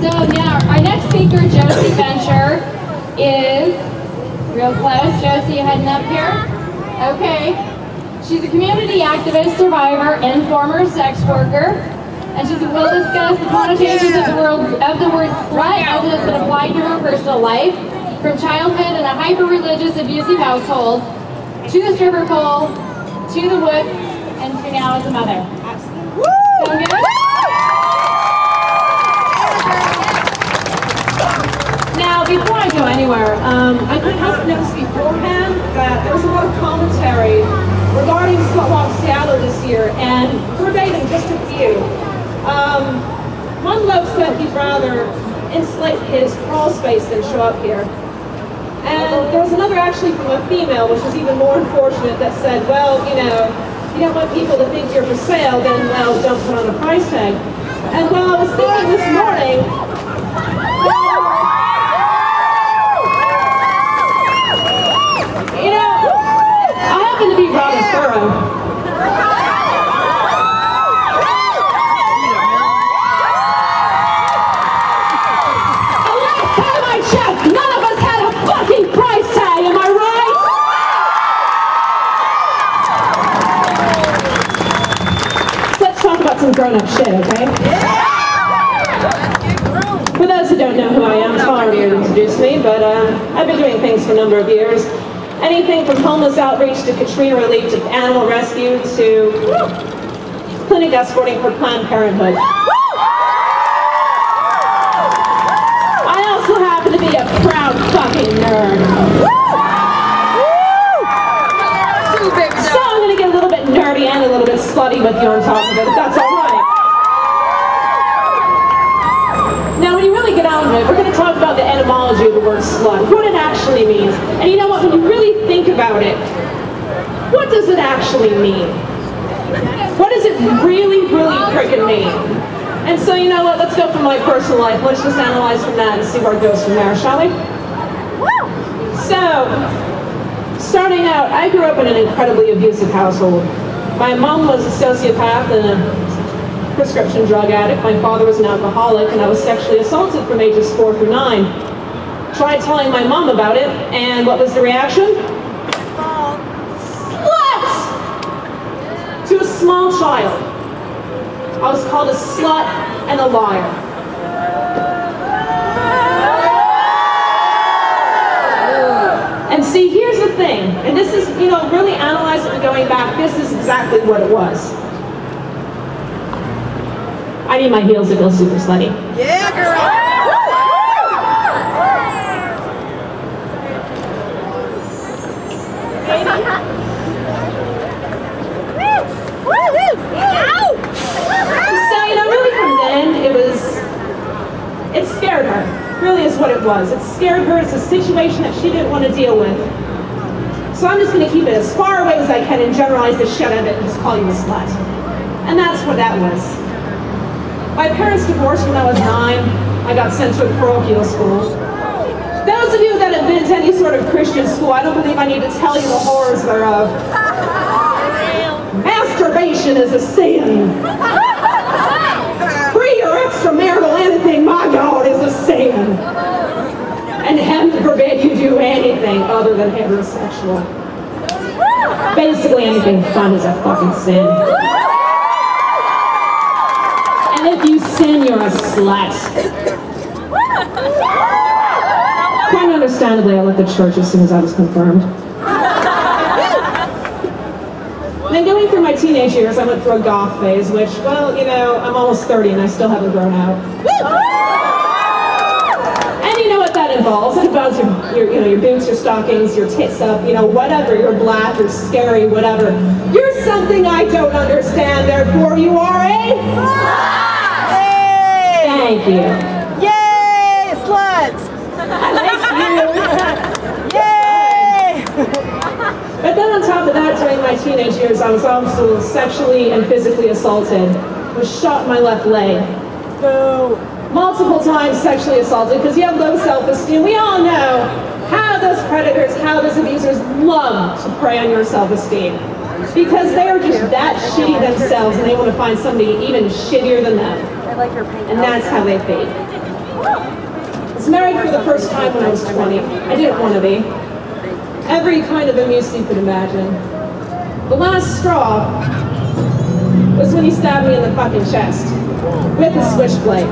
So now our next speaker, Josie Venture, is real close. Josie, you heading up here? Okay. She's a community activist, survivor, and former sex worker. And she will discuss the connotations of the word slut as it has been applied to her personal life, from childhood in a hyper-religious, abusive household, to the stripper pole, to the woods, and to now as a mother. Sound good? Now, before I go anywhere, I couldn't help but notice beforehand that there was a lot of commentary regarding Slutwalk Seattle this year, and verbatim, just a few. One bloke said he'd rather insulate his crawl space than show up here. And there was another actually from a female, which was even more unfortunate, that said, well, you know, if you don't want people to think you're for sale, then, well, don't put on a price tag. And while I was thinking this morning, you know, I happen to be rather thorough. Some grown-up shit, okay? For those who don't know who I am, Tom already introduced me, but I've been doing things for a number of years. Anything from homeless outreach to Katrina relief to animal rescue to clinic escorting for Planned Parenthood. I also happen to be a proud fucking nerd. So I'm going to get a little bit nerdy and a little bit slutty with you on top of it, if that's all right. Now, when you really get out of it, we're going to talk about the etymology of the word slut, what it actually means. And you know what, when you really think about it, what does it actually mean? What does it really, really freaking mean? And so, you know what, let's go from my personal life. Let's just analyze from that and see where it goes from there, shall we? So, starting out, I grew up in an incredibly abusive household. My mom was a sociopath and a prescription drug addict. My father was an alcoholic, and I was sexually assaulted from ages 4 through 9. Tried telling my mom about it, and what was the reaction? Slut! To a small child, I was called a slut and a liar. And see, here's the thing, and this is, you know, really analyzing and going back, this is exactly what it was. I need my heels to feel super slutty. Yeah, girl! So, you know, really from then, it scared her. Really is what it was. It scared her. It's a situation that she didn't want to deal with. So I'm just going to keep it as far away as I can and generalize the shit out of it and just call you a slut. And that's what that was. My parents divorced when I was 9. I got sent to a parochial school. Those of you that have been to any sort of Christian school, I don't believe I need to tell you the horrors thereof. Masturbation is a sin. Free or extramarital anything, my God, is a sin. And heaven forbid you do anything other than heterosexual. Basically anything fun is a fucking sin. And if you sin, you're a slut. Quite understandably, I left the church as soon as I was confirmed. Then going through my teenage years, I went through a goth phase, which, well, you know, I'm almost 30 and I still haven't grown out. And you know what that involves? It involves your boots, your stockings, your tits up, you know, whatever. You're black, you're scary, whatever. You're something I don't understand, therefore you are a... Hey! Thank you. Yay, sluts! Yay! But then on top of that, during my teenage years, I was also sexually and physically assaulted. Was shot in my left leg. Boo! Multiple times sexually assaulted because you have low self-esteem. We all know how those predators, how those abusers love to prey on your self-esteem. Because they are just that shitty themselves and they want to find somebody even shittier than them. I like your paint. And that's how they feed. I was married for the first time when I was 20. I didn't want to be. Every kind of abuse you could imagine. The last straw was when he stabbed me in the fucking chest with a switchblade.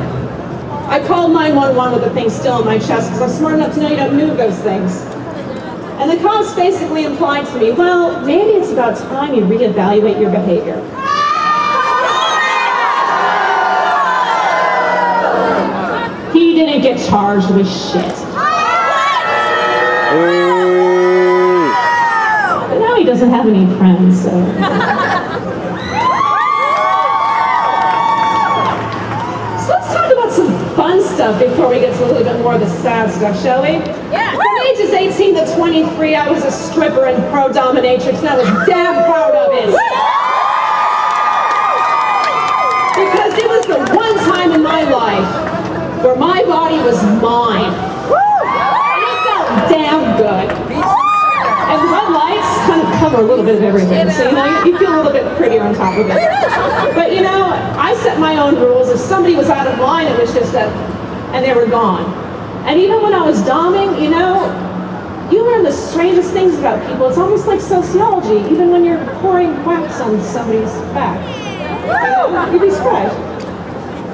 I called 911 with the thing still in my chest because I'm smart enough to know you don't move those things. And the cops basically implied to me, well, maybe it's about time you reevaluate your behavior. He didn't get charged with shit. But now he doesn't have any friends, so... Fun stuff before we get to a little bit more of the sad stuff, shall we? Yeah. From ages 18 to 23, I was a stripper and pro dominatrix, and I was damn proud of it. Because it was the one time in my life where my body was mine. And it felt damn good. And red lights kind of cover a little bit of everything, so you feel a little bit prettier on top of it. But I set my own rules. If somebody was out of line, it was just and they were gone. And even when I was doming, you learn the strangest things about people. It's almost like sociology, even when you're pouring wax on somebody's back. You'd be surprised.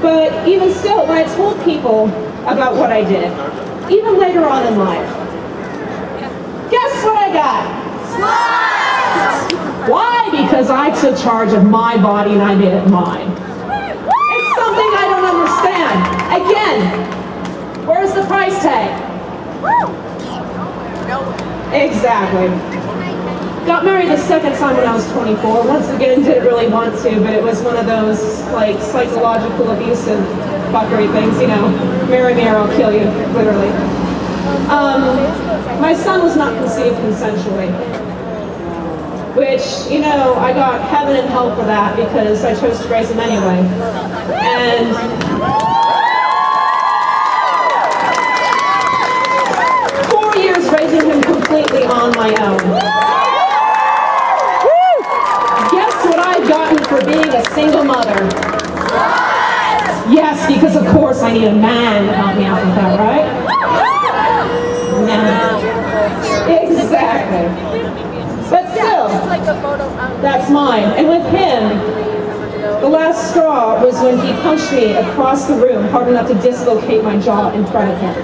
But even still, when I told people about what I did, even later on in life, guess what I got? Slut! Why? Because I took charge of my body and I made it mine. It's something I don't understand. Again, where's the price tag? Exactly. Got married the second time when I was 24. Once again, didn't really want to, but it was one of those psychological abusive fuckery things, Marry me or I'll kill you, literally. My son was not conceived consensually, which, I got heaven and hell for that because I chose to raise him anyway. And 4 years raising him completely on my own. Guess what I've gotten for being a single mother? Yes, because of course I need a man to help me out with that, right? Exactly. But still, that's mine. And with him, the last straw was when he punched me across the room hard enough to dislocate my jaw in front of him.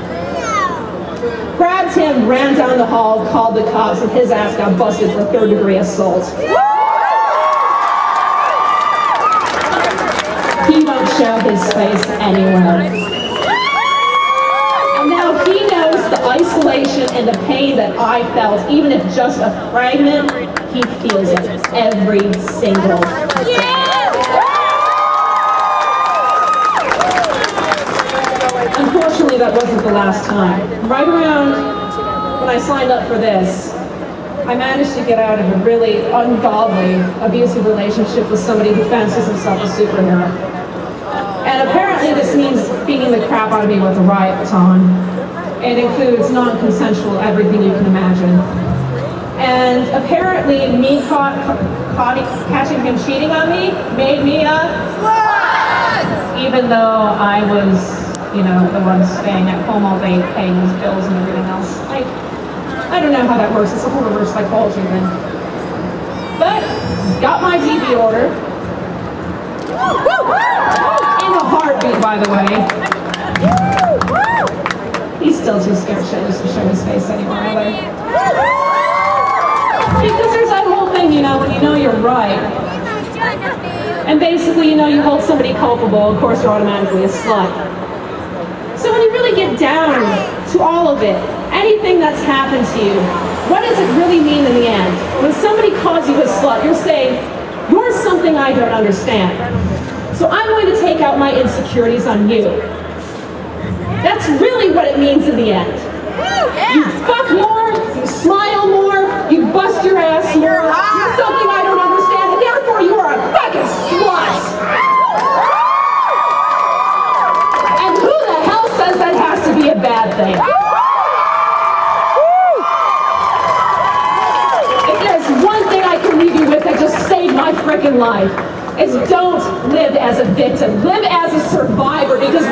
Grabbed him, ran down the hall, called the cops, and his ass got busted for third-degree assault. He won't show his face anywhere. And now he knows the isolation and the pain that I felt, even if just a fragment, he feels it every single day. Unfortunately, that wasn't the last time. Right around when I signed up for this, I managed to get out of a really ungodly, abusive relationship with somebody who fancies himself a superhero. And apparently this means beating the crap out of me with a riot baton. It includes non-consensual everything you can imagine. And apparently me catching him cheating on me made me a slut! Even though I was, the one staying at home all day paying his bills and everything else. I don't know how that works. It's a whole reverse psychology thing. But got my DV order. In a heartbeat, by the way. He's still too scared shitless to show his face anymore, either. Because there's that whole thing, when you know you're right. And basically, you hold somebody culpable, of course you're automatically a slut. So when you really get down to all of it, anything that's happened to you, what does it really mean in the end? When somebody calls you a slut, you're saying, you're something I don't understand. So I'm going to take out my insecurities on you. That's really what it means in the end. You fuck more, you smile more, you bust your ass more, you're something I don't understand, and therefore you are a fucking slut. And who the hell says that has to be a bad thing? If there's one thing I can leave you with that just saved my freaking life, is don't live as a victim. Live as a survivor, because